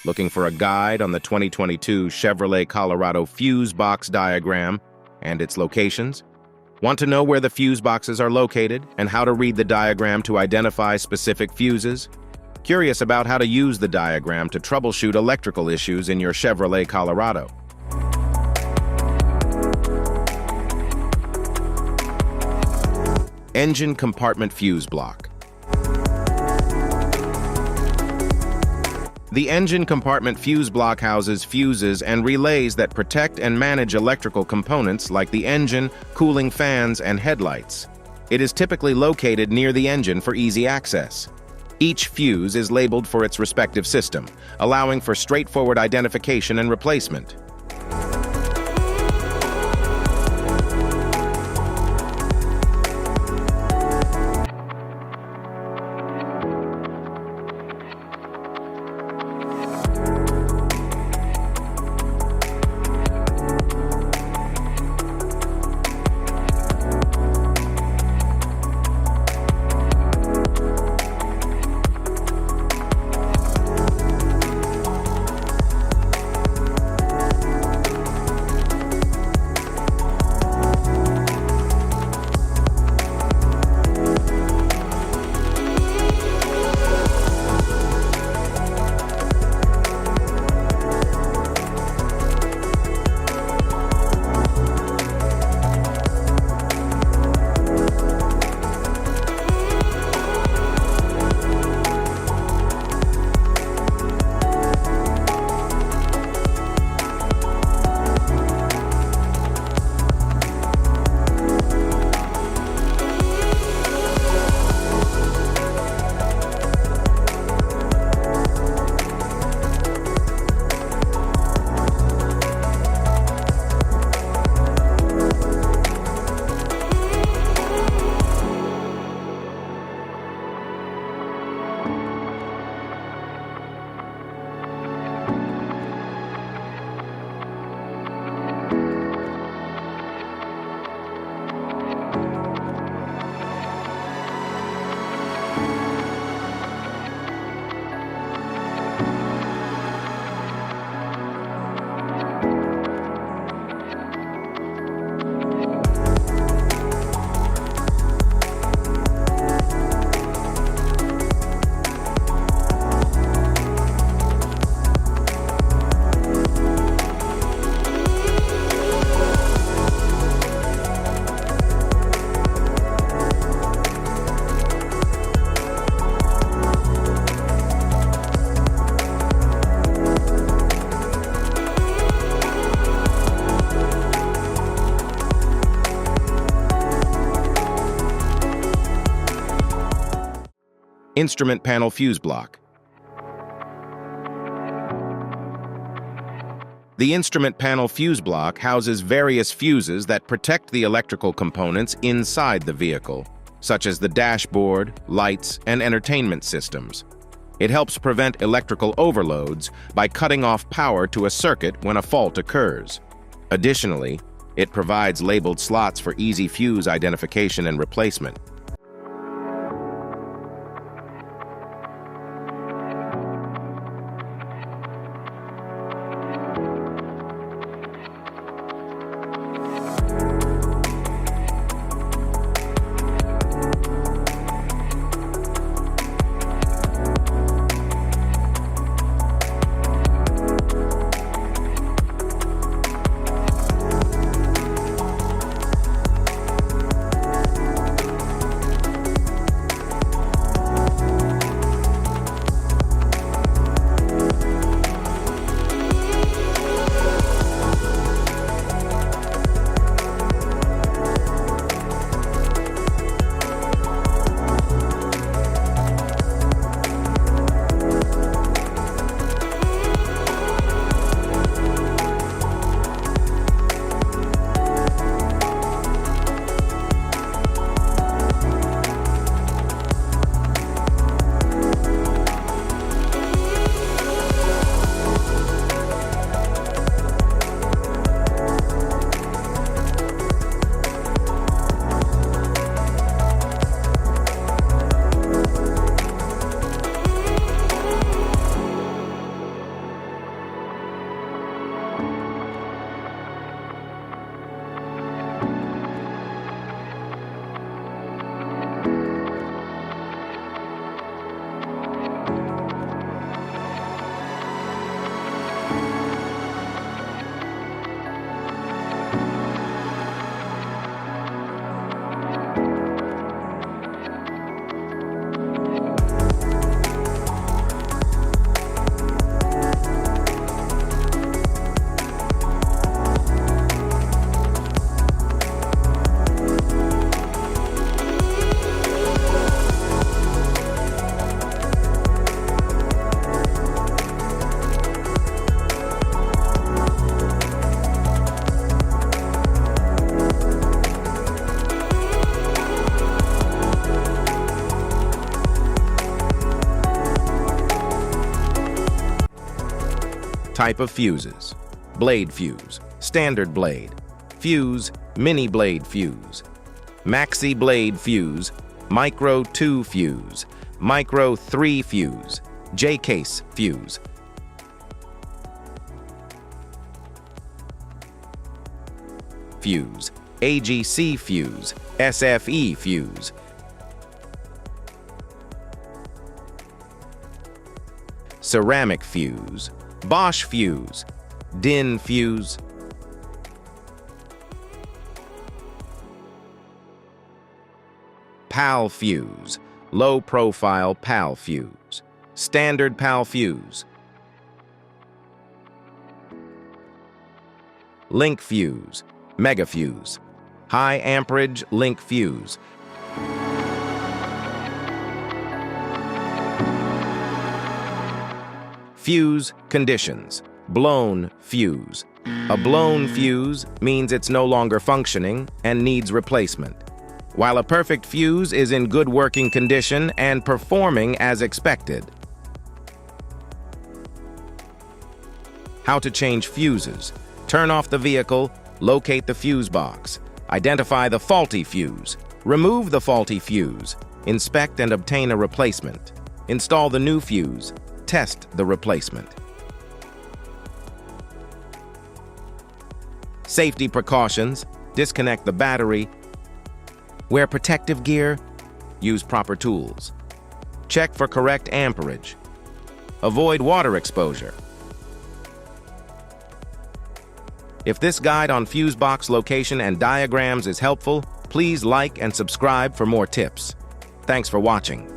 Looking for a guide on the 2022 Chevrolet Colorado fuse box diagram and its locations? Want to know where the fuse boxes are located and how to read the diagram to identify specific fuses? Curious about how to use the diagram to troubleshoot electrical issues in your Chevrolet Colorado? Engine compartment fuse block. The engine compartment fuse block houses fuses and relays that protect and manage electrical components like the engine, cooling fans, and headlights. It is typically located near the engine for easy access. Each fuse is labeled for its respective system, allowing for straightforward identification and replacement. Instrument panel fuse block. The instrument panel fuse block houses various fuses that protect the electrical components inside the vehicle, such as the dashboard, lights, and entertainment systems. It helps prevent electrical overloads by cutting off power to a circuit when a fault occurs. Additionally, it provides labeled slots for easy fuse identification and replacement. Type of fuses: blade fuse, standard blade, fuse, mini blade fuse, maxi blade fuse, micro 2 fuse, micro 3 fuse, J-case fuse. Fuse, AGC fuse, SFE fuse. Ceramic fuse, Bosch fuse, DIN fuse. PAL fuse, low profile PAL fuse, standard PAL fuse. Link fuse, mega fuse, high amperage link fuse. Fuse conditions: blown fuse. A blown fuse means it's no longer functioning and needs replacement, while a perfect fuse is in good working condition and performing as expected. How to change fuses: turn off the vehicle, locate the fuse box, identify the faulty fuse, remove the faulty fuse, inspect and obtain a replacement, install the new fuse, test the replacement. Safety precautions: disconnect the battery, wear protective gear, use proper tools, check for correct amperage, avoid water exposure. If this guide on fuse box location and diagrams is helpful, please like and subscribe for more tips. Thanks for watching.